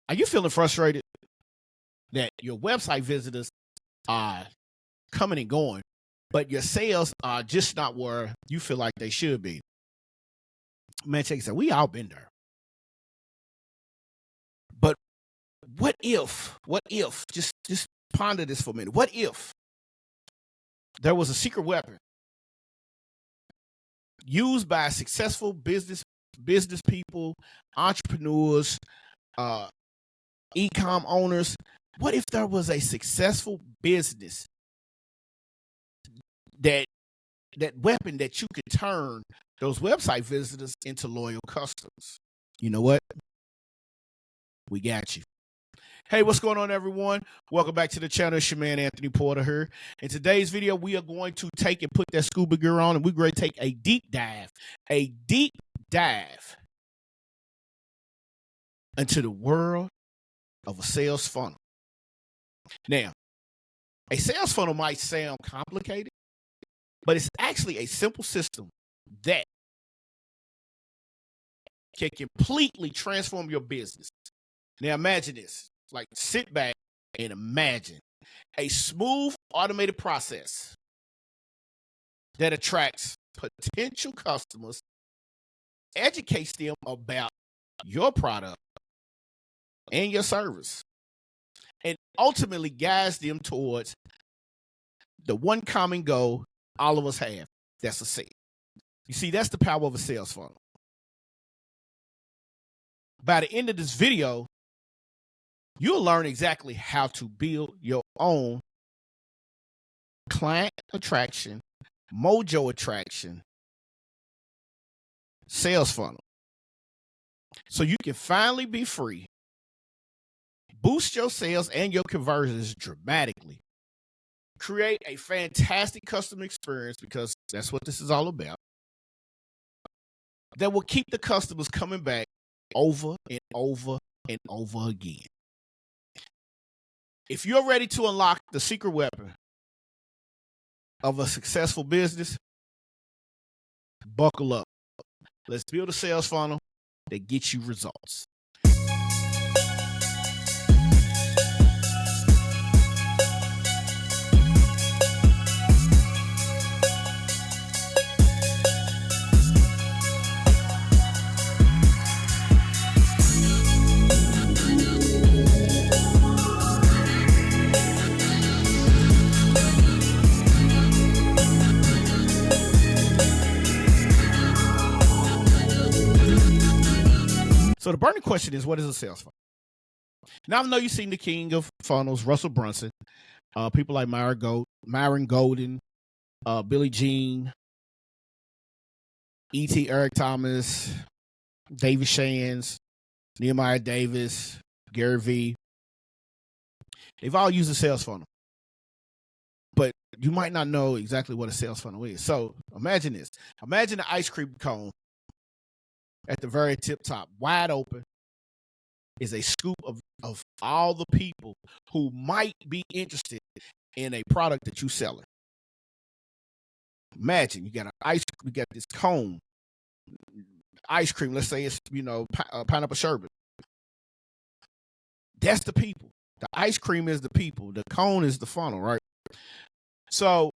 Are you feeling frustrated that your website visitors are coming and going, but your sales are just not where you feel like they should be? Man, check this out. We all been there. But what if, just ponder this for a minute. What if there was a secret weapon used by successful business people, entrepreneurs, e-com owners? What if there was a successful business that weapon that you could turn those website visitors into loyal customers? You know what? We got you. Hey, what's going on, everyone? Welcome back to the channel. It's your man, Anthony Porter here. In today's video, we are going to take and put that scuba gear on, and we're going to take a deep dive into the world of a sales funnel. Now, a sales funnel might sound complicated, but it's actually a simple system that can completely transform your business. Now, imagine this. Like, sit back and imagine a smooth, automated process that attracts potential customers, educates them about your product and your service, and ultimately guides them towards the one common goal all of us have. That's a sale. You see, that's the power of a sales funnel. By the end of this video, you'll learn exactly how to build your own client attraction, mojo attraction sales funnel, so you can finally be free, boost your sales and your conversions dramatically, create a fantastic customer experience, because that's what this is all about, that will keep the customers coming back over and over and over again. If you're ready to unlock the secret weapon of a successful business, buckle up. Let's build a sales funnel that gets you results. So the burning question is, what is a sales funnel? Now, I know you've seen the king of funnels, Russell Brunson, people like Myron Golden, Billie Jean, E.T. Eric Thomas, David Shands, Nehemiah Davis, Gary Vee. They've all used a sales funnel, but you might not know exactly what a sales funnel is. So imagine this. Imagine an ice cream cone. At the very tip top, wide open, is a scoop of all the people who might be interested in a product that you're selling. Imagine you got this cone, ice cream. Let's say it's pineapple sherbet. That's the people. The ice cream is the people. The cone is the funnel, right? So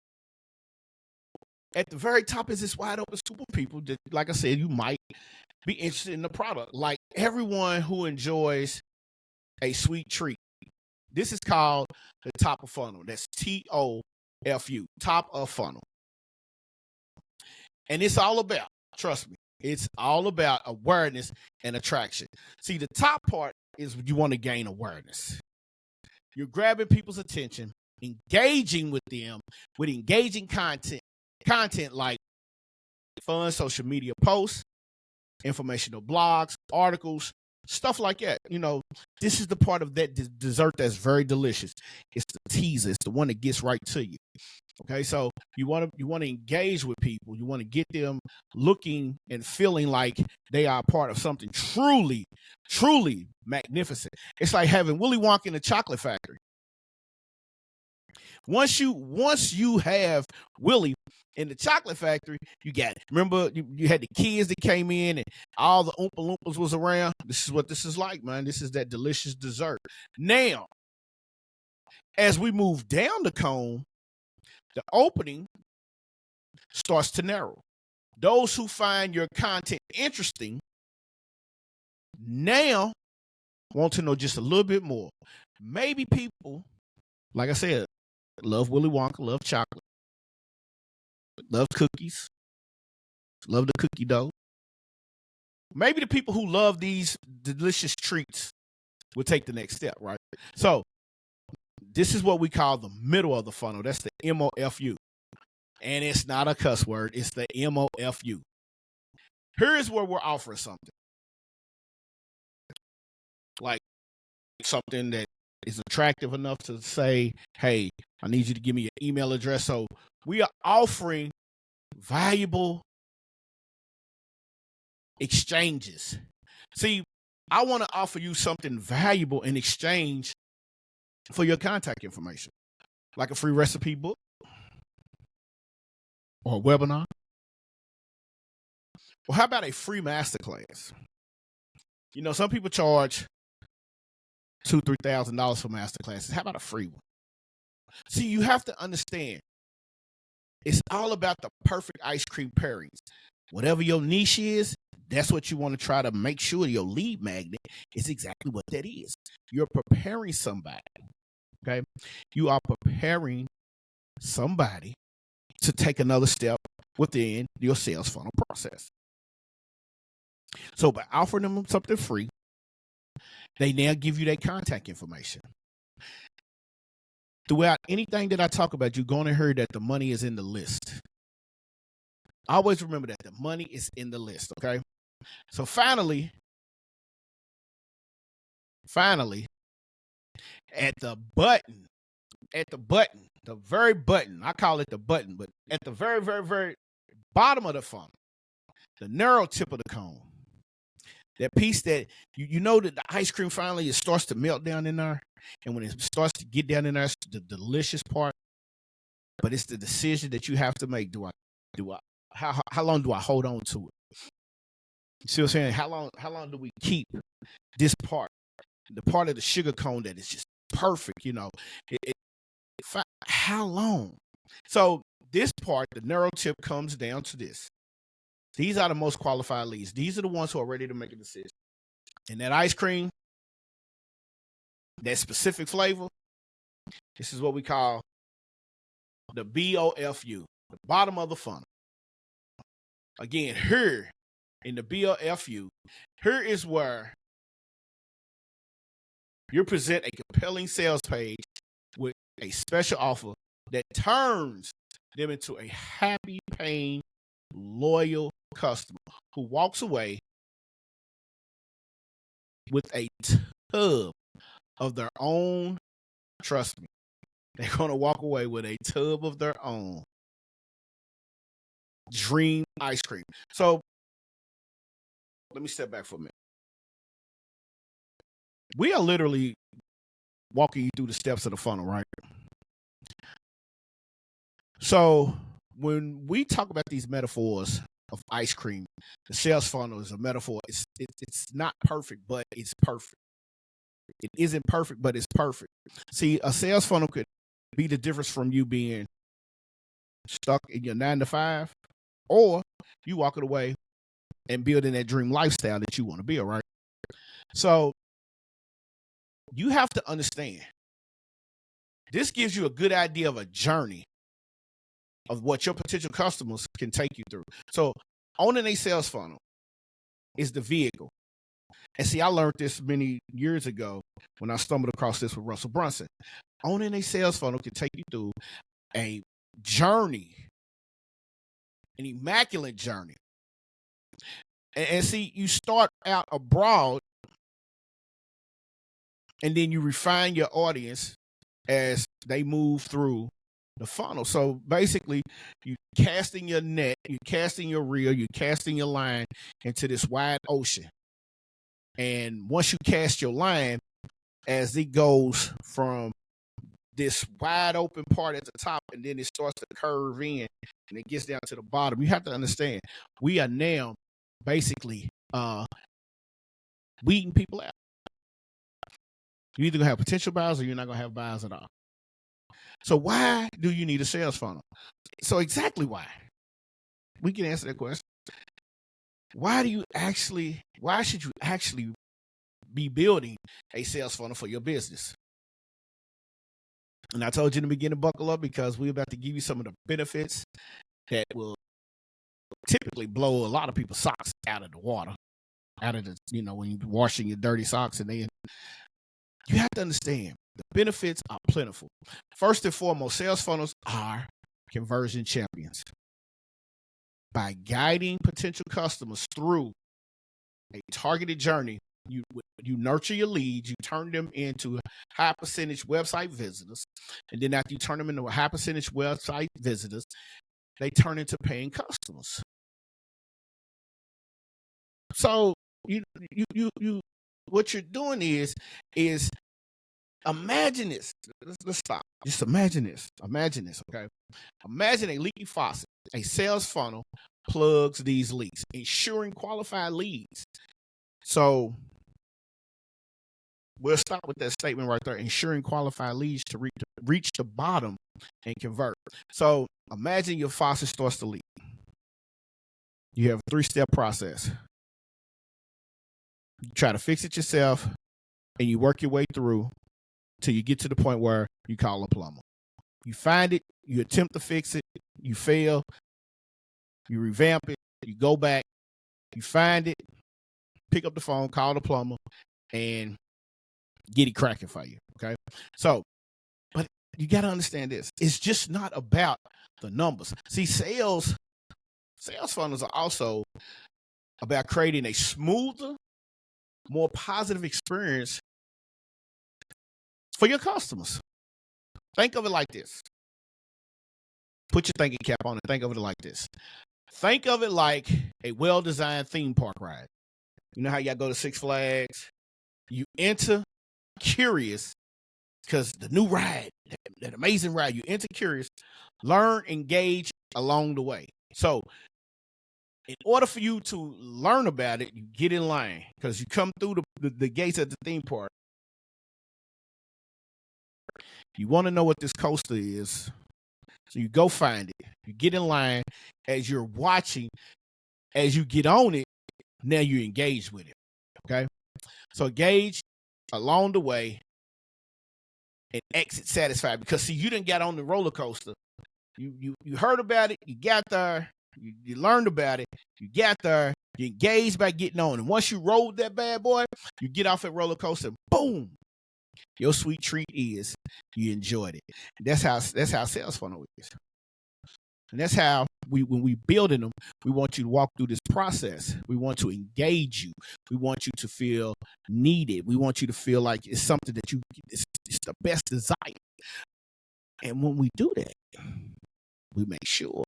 at the very top is this wide open scoop of people that, like I said, you might be interested in the product. Like everyone who enjoys a sweet treat. This is called the top of funnel. That's TOFU, top of funnel. And it's all about, trust me, it's all about awareness and attraction. See, the top part is you want to gain awareness. You're grabbing people's attention, engaging with them with engaging content like fun social media posts, informational blogs, articles, stuff like that. This is the part of that dessert that's very delicious. It's the teaser. It's the one that gets right to you. Okay, so you want to engage with people. You want to get them looking and feeling like they are part of something truly, truly magnificent. It's like having Willy Wonka in the Chocolate Factory. Once you have Willie in the chocolate factory, you got it. Remember, you had the kids that came in and all the Oompa Loompas was around. This is what this is like, man. This is that delicious dessert. Now, as we move down the cone, the opening starts to narrow. Those who find your content interesting now want to know just a little bit more. Maybe people, like I said, love Willy Wonka, love chocolate, love cookies, love the cookie dough. Maybe the people who love these delicious treats will take the next step, right? So this is what we call the middle of the funnel. That's the MOFU. And it's not a cuss word. It's the MOFU. Here is where we're offering something. Like something that is attractive enough to say, hey, I need you to give me your email address. So we are offering valuable exchanges. See, I want to offer you something valuable in exchange for your contact information, like a free recipe book or a webinar. Well, how about a free masterclass? You know, some people charge $2,000-$3,000 for masterclasses. How about a free one? See, you have to understand, it's all about the perfect ice cream pairings. Whatever your niche is, that's what you want to try to make sure your lead magnet is exactly what that is. You're preparing somebody, okay? You are preparing somebody to take another step within your sales funnel process. So by offering them something free, they now give you their contact information. Throughout anything that I talk about, you're going to hear that the money is in the list. Always remember that the money is in the list, okay? So finally, at the very button, I call it the button, but at the very, very, very bottom of the funnel, the narrow tip of the cone, that piece that you know that the ice cream finally it starts to melt down in there, and when it starts to get down in there, it's the delicious part. But it's the decision that you have to make. How long do I hold on to it? You see what I'm saying? How long do we keep this part, the part of the sugar cone that is just perfect? You know, how long? So this part, the narrow tip, comes down to this. These are the most qualified leads. These are the ones who are ready to make a decision. And that ice cream, that specific flavor, this is what we call the BOFU, the bottom of the funnel. Again, here in the BOFU, here is where you present a compelling sales page with a special offer that turns them into a happy, paying, loyal customer who walks away with a tub of their own. Trust me, they're going to walk away with a tub of their own dream ice cream. So let me step back for a minute. We are literally walking you through the steps of the funnel, right? So when we talk about these metaphors of ice cream, the sales funnel is a metaphor. It's not perfect, but it's perfect. It isn't perfect, but it's perfect. See, a sales funnel could be the difference from you being stuck in your 9 to 5, or you walking away and building that dream lifestyle that you want to build, right? So you have to understand, this gives you a good idea of a journey of what your potential customers can take you through. So owning a sales funnel is the vehicle. And see, I learned this many years ago when I stumbled across this with Russell Brunson. Owning a sales funnel can take you through a journey, an immaculate journey. And see, you start out abroad, and then you refine your audience as they move through the funnel. So basically, you're casting your net, you're casting your reel, you're casting your line into this wide ocean. And once you cast your line, as it goes from this wide open part at the top, and then it starts to curve in, and it gets down to the bottom. You have to understand, we are now basically weeding people out. You're either gonna have potential buyers or you're not gonna have buyers at all. So why do you need a sales funnel? So exactly why. We can answer that question. Why should you actually be building a sales funnel for your business? And I told you in the beginning, buckle up, because we're about to give you some of the benefits that will typically blow a lot of people's socks out of the water, out of the, when you're washing your dirty socks. And then you have to understand the benefits are plentiful. First and foremost, sales funnels are conversion champions. By guiding potential customers through a targeted journey, you nurture your leads, you turn them into high percentage website visitors, and then after you turn them into a high percentage website visitors, they turn into paying customers. So you what you're doing is imagine this. Let's stop. Just imagine this. Okay. Imagine a leaky faucet. A sales funnel plugs these leaks, ensuring qualified leads. So we'll start with that statement right there, ensuring qualified leads to reach the bottom and convert. So imagine your faucet starts to leak. You have a 3-step process. You try to fix it yourself, and you work your way through till you get to the point where you call a plumber. You find it, you attempt to fix it, you fail, you revamp it, you go back, you find it, pick up the phone, call the plumber, and get it cracking for you, okay? So, but you got to understand this. It's just not about the numbers. See, sales funnels are also about creating a smoother, more positive experience for your customers. Think of it like this. Put your thinking cap on and think of it like this. Think of it like a well-designed theme park ride. You know how y'all go to Six Flags? You enter curious because the new ride, that amazing ride, you enter curious, learn, engage along the way. So in order for you to learn about it, you get in line because you come through the gates at the theme park. You want to know what this coaster is. So you go find it. You get in line. As you're watching, as you get on it, now you engage with it. Okay? So engage along the way and exit satisfied. Because see, you didn't get on the roller coaster. You heard about it, you got there, you learned about it, you got there, you engaged by getting on. And once you rode that bad boy, you get off that roller coaster, boom. Your sweet treat is you enjoyed it. That's how sales funnel is. And that's how when we building them, we want you to walk through this process. We want to engage you. We want you to feel needed. We want you to feel like it's something that it's the best desire. And when we do that, we make sure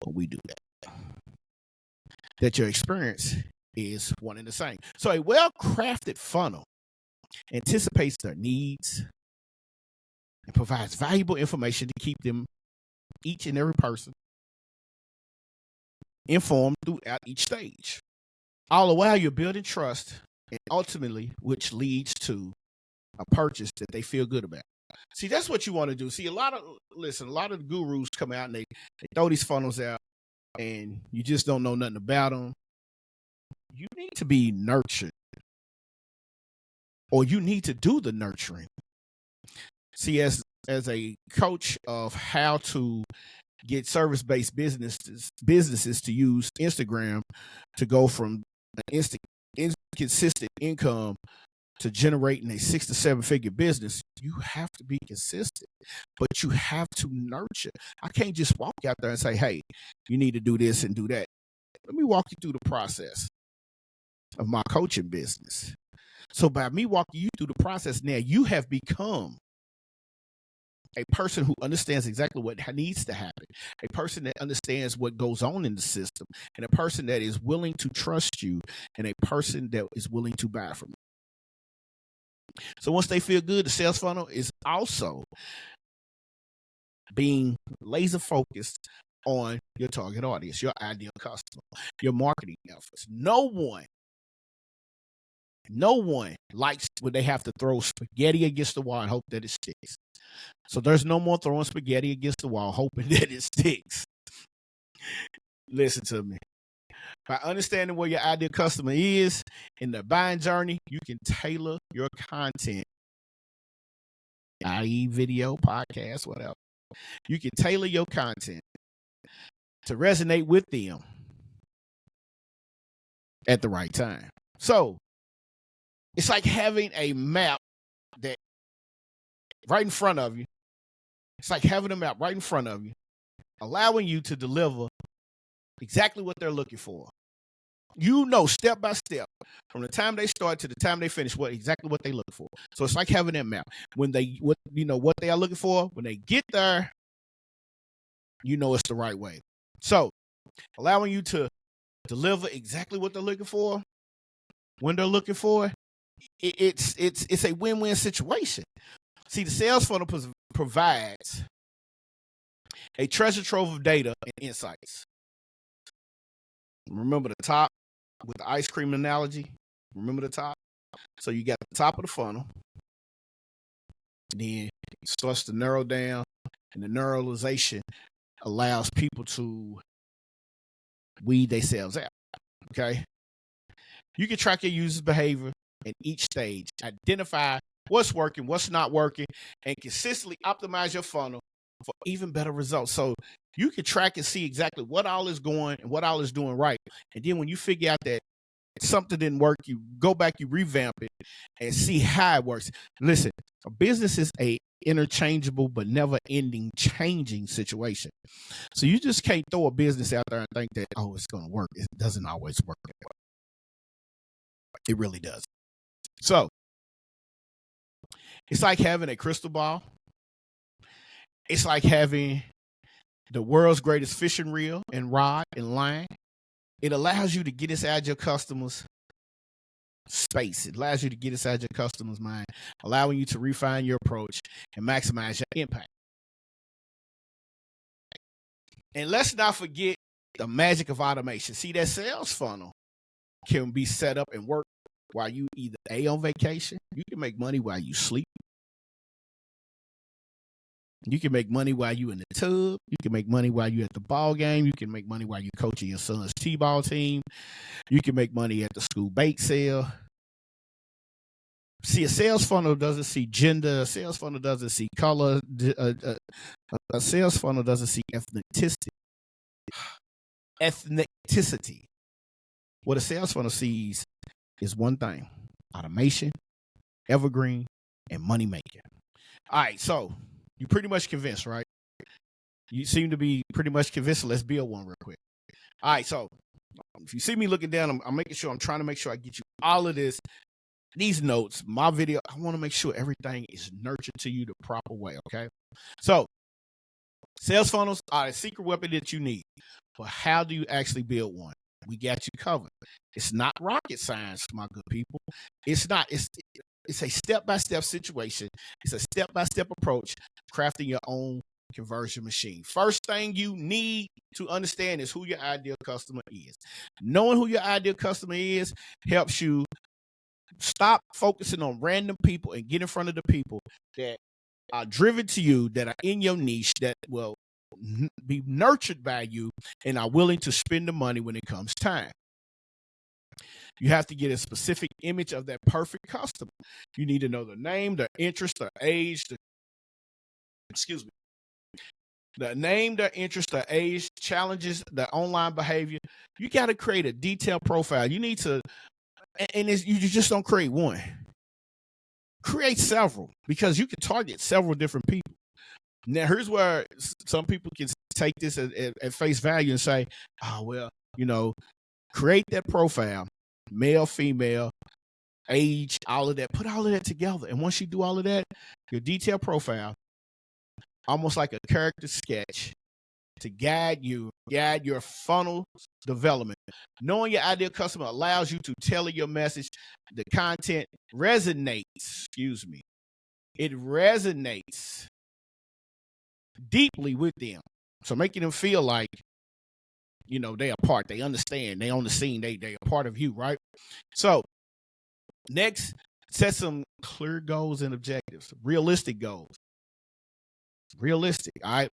when we do that your experience is one and the same. So a well-crafted funnel anticipates their needs and provides valuable information to keep them, each and every person, informed throughout each stage. All the while you're building trust, and ultimately which leads to a purchase that they feel good about. See, that's what you want to do. See, a lot of the gurus come out and they throw these funnels out and you just don't know nothing about them. You need to be nurtured, or you need to do the nurturing. See, as a coach of how to get service-based businesses to use Instagram to go from an inconsistent income to generating a 6 to 7 figure business, you have to be consistent, but you have to nurture. I can't just walk out there and say, hey, you need to do this and do that. Let me walk you through the process of my coaching business. So by me walking you through the process, now you have become a person who understands exactly what needs to happen, a person that understands what goes on in the system, and a person that is willing to trust you, and a person that is willing to buy from you. So once they feel good, the sales funnel is also being laser focused on your target audience, your ideal customer, your marketing efforts. No one likes when they have to throw spaghetti against the wall and hope that it sticks. So there's no more throwing spaghetti against the wall hoping that it sticks. Listen to me. By understanding where your ideal customer is in the buying journey, you can tailor your content, i.e. video, podcast, whatever. You can tailor your content to resonate with them at the right time. So it's like having a map that right in front of you. It's like having a map right in front of you, allowing you to deliver exactly what they're looking for. You know, step by step, from the time they start to the time they finish, exactly what they look for. So it's like having that map. When what they are looking for, when they get there, you know it's the right way. So allowing you to deliver exactly what they're looking for, when they're looking for, it's a win-win situation. See, the sales funnel provides a treasure trove of data and insights. Remember the top with the ice cream analogy? Remember the top? So you got the top of the funnel, then it starts to narrow down, and the neuralization allows people to weed themselves out. Okay? You can track your users' behavior in each stage, identify what's working, what's not working, and consistently optimize your funnel for even better results. So you can track and see exactly what all is going and what all is doing right. And then when you figure out that something didn't work, you go back, you revamp it, and see how it works. Listen, a business is a interchangeable but never ending changing situation. So you just can't throw a business out there and think that, oh, it's going to work. It doesn't always work that way. It really does. So it's like having a crystal ball. It's like having the world's greatest fishing reel and rod and line. It allows you to get inside your customers' space. It allows you to get inside your customer's mind, allowing you to refine your approach and maximize your impact. And let's not forget the magic of automation. See, that sales funnel can be set up and work while you either on vacation. You can make money while you sleep. You can make money while you in the tub. You can make money while you at the ball game. You can make money while you coaching your son's t-ball team. You can make money at the school bake sale. See, a sales funnel doesn't see gender. A sales funnel doesn't see color. A sales funnel doesn't see ethnicity. What a sales funnel sees is one thing: automation, evergreen, and money making. All right, so you pretty much convinced, right? You seem to be pretty much convinced. So let's build one real quick. All right, so if you see me looking down, I'm making sure, I'm trying to make sure I get you all of this, these notes, my video. I want to make sure everything is nurtured to you the proper way, okay? So sales funnels are a secret weapon that you need. But how do you actually build one? We got you covered. It's not rocket science, my good people. It's not. It's a step-by-step situation. It's a step-by-step approach to crafting your own conversion machine. First thing you need to understand is who your ideal customer is. Knowing who your ideal customer is helps you stop focusing on random people and get in front of the people that are driven to you, that are in your niche, that will be nurtured by you and are willing to spend the money when it comes time. You have to get a specific image of that perfect customer. You need to know the name, the interest, the age, the name, the interest, the age, challenges, the online behavior. You got to create a detailed profile. You need to, and you just don't create one. Create several, because you can target several different people. Now, here's where some people can take this at face value and say, oh, well, create that profile, male, female, age, all of that. Put all of that together. And once you do all of that, your detailed profile, almost like a character sketch, to guide your funnel development. Knowing your ideal customer allows you to tailor your message. The content resonates, it resonates deeply with them. So making them feel like, they are part, they understand, they on the scene, they are part of you, right? So next, set some clear goals and objectives, realistic goals. Realistic, all right?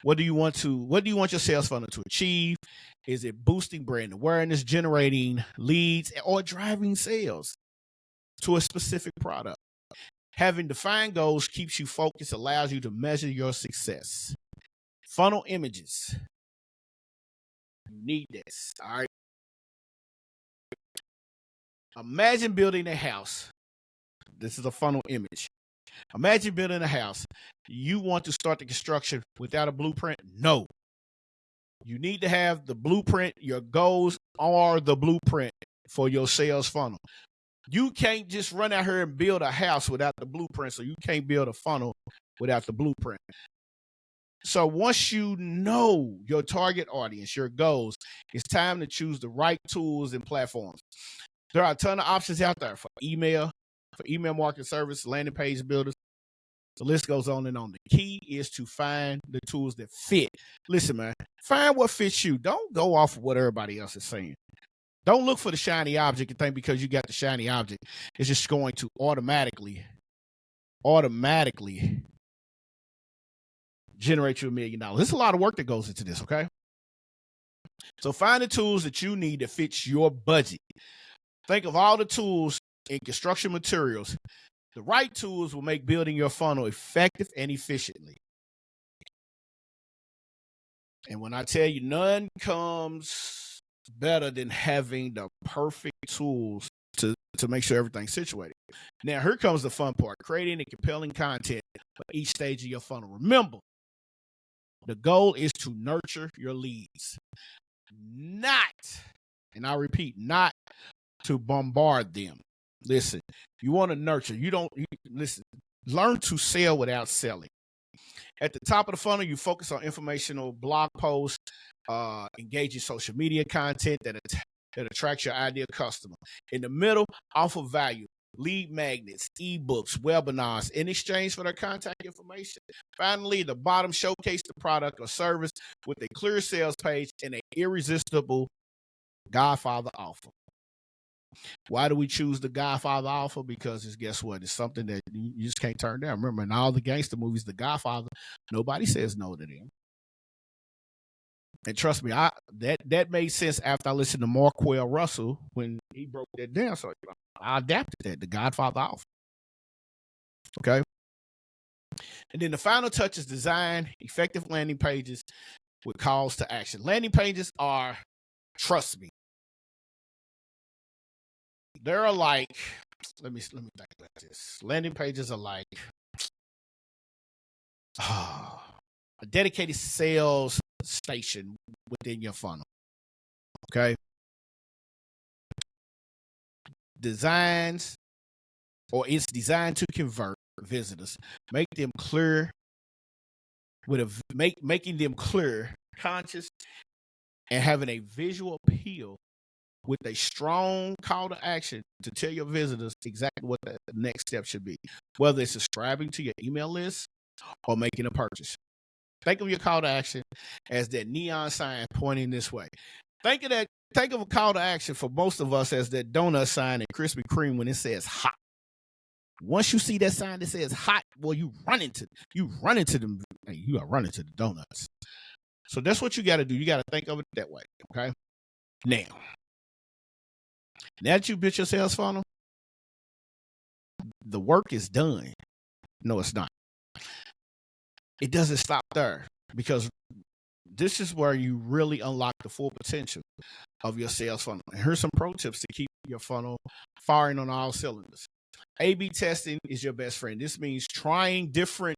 What do you want your sales funnel to achieve? Is it boosting brand awareness, generating leads, or driving sales to a specific product? Having defined goals keeps you focused, allows you to measure your success. Funnel images. You need this, all right? Imagine building a house. This is a funnel image. Imagine building a house. You want to start the construction without a blueprint? No. You need to have the blueprint. Your goals are the blueprint for your sales funnel. You can't just run out here and build a house without the blueprint, so you can't build a funnel without the blueprint. So once you know your target audience, your goals, it's time to choose the right tools and platforms. There are a ton of options out there for email marketing service, landing page builders. The list goes on and on. The key is to find the tools that fit. Listen, man, find what fits you. Don't go off of what everybody else is saying. Don't look for the shiny object and think because you got the shiny object, it's just going to automatically generate you $1 million. There's a lot of work that goes into this, okay? So find the tools that you need that fits your budget. Think of all the tools in construction materials. The right tools will make building your funnel effective and efficiently. And when I tell you, none comes better than having the perfect tools to make sure everything's situated. Now, here comes the fun part, creating a compelling content for each stage of your funnel. Remember, the goal is to nurture your leads, and I repeat, not to bombard them. Listen, you want to nurture. Listen, learn to sell without selling. At the top of the funnel, you focus on informational blog posts, engaging social media content that attracts your ideal customer. In the middle, offer value, lead magnets, ebooks, webinars in exchange for their contact information. Finally, the bottom, showcase the product or service with a clear sales page and an irresistible Godfather offer. Why do we choose the Godfather offer? Because guess what? It's something that you just can't turn down. Remember, in all the gangster movies, the Godfather, nobody says no to them. And trust me, that made sense after I listened to Marquell Russell when he broke that down. So I adapted that, the Godfather offer. Okay. And then the final touch is design effective landing pages with calls to action. Landing pages are, trust me, they're like, let me think about this. Landing pages are like a dedicated sales station within your funnel. Okay. It's designed to convert visitors, make them clear making them clear, conscious, and having a visual appeal with a strong call to action to tell your visitors exactly what the next step should be, whether it's subscribing to your email list or making a purchase. Think of your call to action as that neon sign pointing this way. Think of a call to action for most of us as that donut sign at Krispy Kreme when it says hot. Once you see that sign that says hot, well, you run into them. You are running to the donuts. So that's what you got to do. You got to think of it that way. Okay. Now that you built your sales funnel, the work is done. No, it's not. It doesn't stop there, because this is where you really unlock the full potential of your sales funnel. And here's some pro tips to keep your funnel firing on all cylinders. A/B testing is your best friend. This means trying different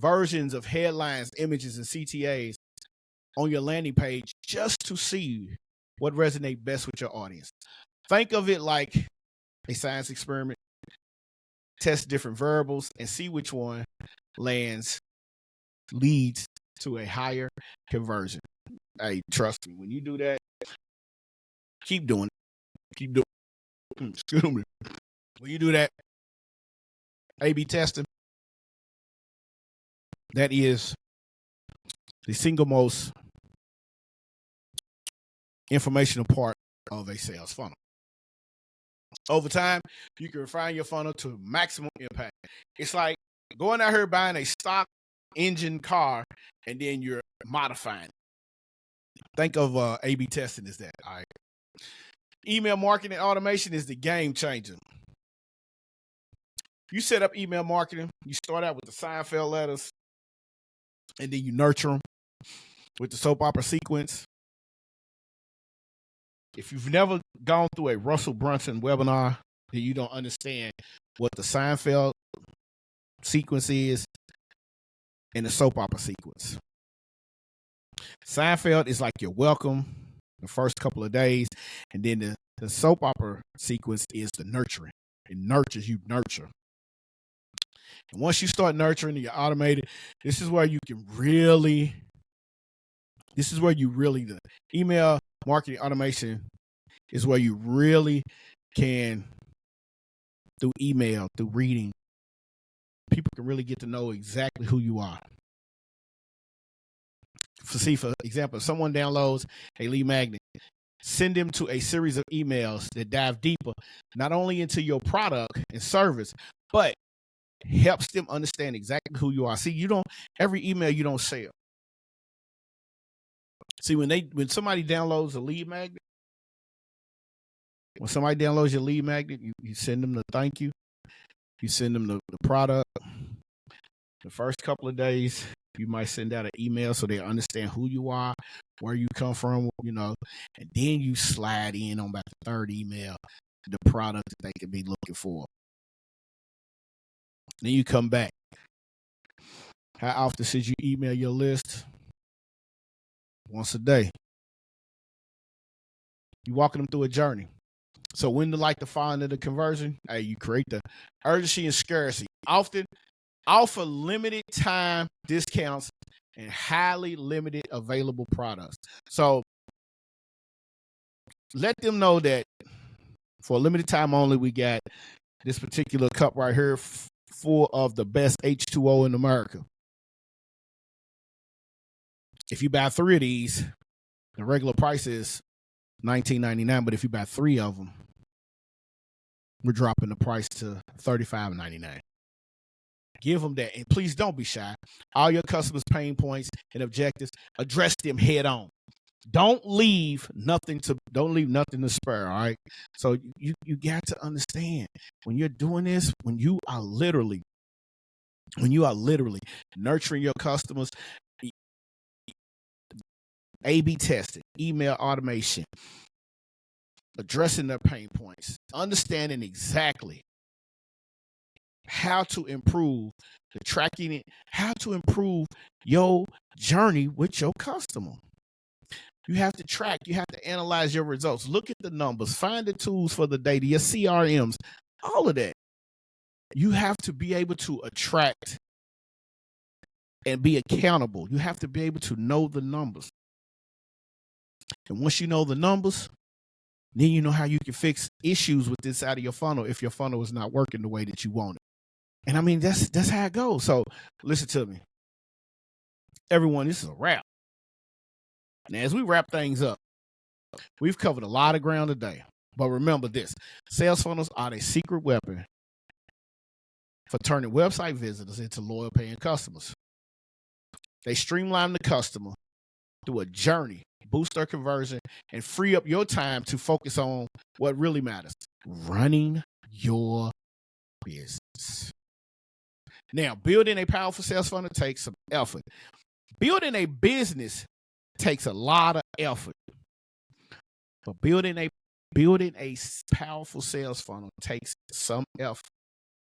versions of headlines, images, and CTAs on your landing page just to see what resonates best with your audience. Think of it like a science experiment. Test different variables and see which one leads to a higher conversion. Hey, trust me, when you do that, keep doing it. Keep doing it. Excuse me. When you do that, A/B testing, that is the single most informational part of a sales funnel. Over time, you can refine your funnel to maximum impact. It's like going out here buying a stock engine car and then you're modifying it. Think of A/B testing as that. All right. Email marketing automation is the game changer. You set up email marketing, you start out with the Seinfeld letters, and then you nurture them with the soap opera sequence. If you've never gone through a Russell Brunson webinar, then you don't understand what the Seinfeld sequence is and the soap opera sequence. Seinfeld is like your welcome, the first couple of days, and then the soap opera sequence is the nurturing. It nurtures, you nurture. And once you start nurturing and you're automated, this is where you really, the email marketing automation is where you really can, through email, through reading, people can really get to know exactly who you are. For example, if someone downloads a lead magnet, send them to a series of emails that dive deeper, not only into your product and service, but helps them understand exactly who you are. See, every email you don't sell. See, when somebody downloads a lead magnet, when somebody downloads your lead magnet, you send them the thank you. You send them the product. The first couple of days, you might send out an email so they understand who you are, where you come from, and then you slide in on about the third email, the product that they could be looking for. Then you come back. How often should you email your list? Once a day. You walking them through a journey. So when to find the conversion, hey, you create the urgency and scarcity. Often offer limited time discounts and highly limited available products. So let them know that for a limited time only, we got this particular cup right here full of the best H2O in America. If you buy 3 of these, the regular price is $19.99, but if you buy 3 of them, we're dropping the price to $35.99. Give them that, and please don't be shy. All your customers' pain points and objectives, address them head on. Don't leave nothing to spare. All right. So you got to understand when you're doing this, when you are literally nurturing your customers, A/B testing, email automation, addressing their pain points, understanding exactly how to improve the tracking it, how to improve your journey with your customer. You have to track, you have to analyze your results, look at the numbers, find the tools for the data, your CRMs, all of that. You have to be able to attract and be accountable. You have to be able to know the numbers. And once you know the numbers, then you know how you can fix issues with this side of your funnel if your funnel is not working the way that you want it. And I mean, that's how it goes. So listen to me. Everyone, this is a wrap. Now, as we wrap things up, we've covered a lot of ground today. But remember this, sales funnels are the secret weapon for turning website visitors into loyal paying customers. They streamline the customer through a journey, boost their conversion, and free up your time to focus on what really matters, running your business. Now, building a powerful sales funnel takes some effort. Building a business takes a lot of effort. But building a powerful sales funnel takes some effort.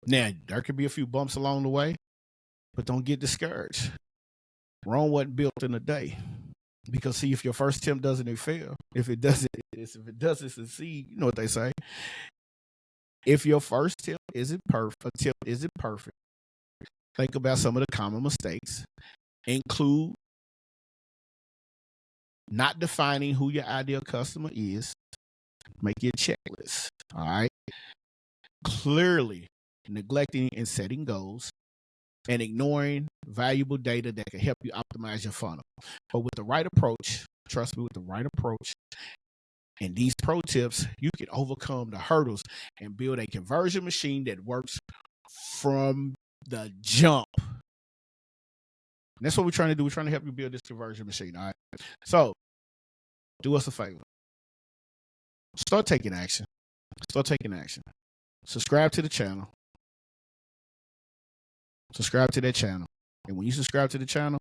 Now, there could be a few bumps along the way, but don't get discouraged. Rome wasn't built in a day. Because see, if your first attempt doesn't, it fail. If it doesn't succeed, you know what they say. If your first attempt isn't perfect, think about some of the common mistakes. Include not defining who your ideal customer is. Make your checklist. All right. Clearly neglecting and setting goals and ignoring valuable data that can help you optimize your funnel. But with the right approach, trust me, with the right approach and these pro tips, you can overcome the hurdles and build a conversion machine that works from the jump. And that's what we're trying to do. We're trying to help you build this conversion machine. All right. So do us a favor. Start taking action. Start taking action. Subscribe to the channel. Subscribe to that channel. And when you subscribe to the channel,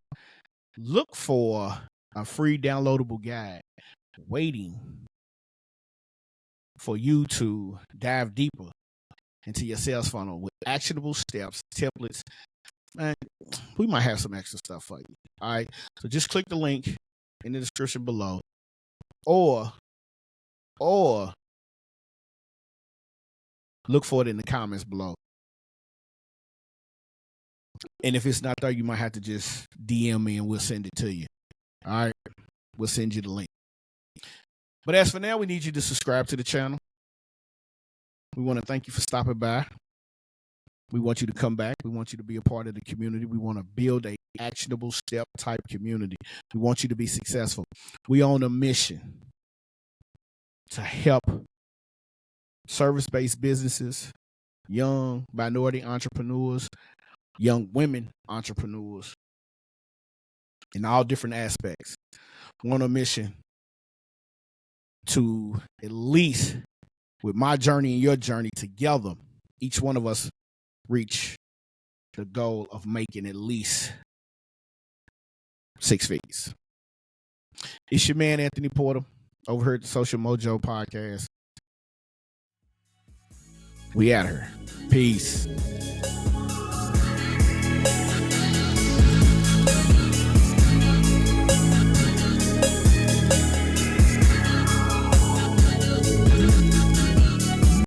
look for a free downloadable guide waiting for you to dive deeper into your sales funnel with actionable steps, templates. Man, we might have some extra stuff for you. All right. So just click the link in the description below or look for it in the comments below. And if it's not there, you might have to just DM me and we'll send it to you. All right. We'll send you the link. But as for now, we need you to subscribe to the channel. We want to thank you for stopping by. We want you to come back. We want you to be a part of the community. We want to build a actionable step type community. We want you to be successful. We on a mission to help service-based businesses, young minority entrepreneurs, young women entrepreneurs in all different aspects. We're on a mission to at least, with my journey and your journey together, each one of us reach the goal of making at least 6 figures. It's your man, Anthony Porter, over here at the Social Mojo Podcast. We out here. Peace.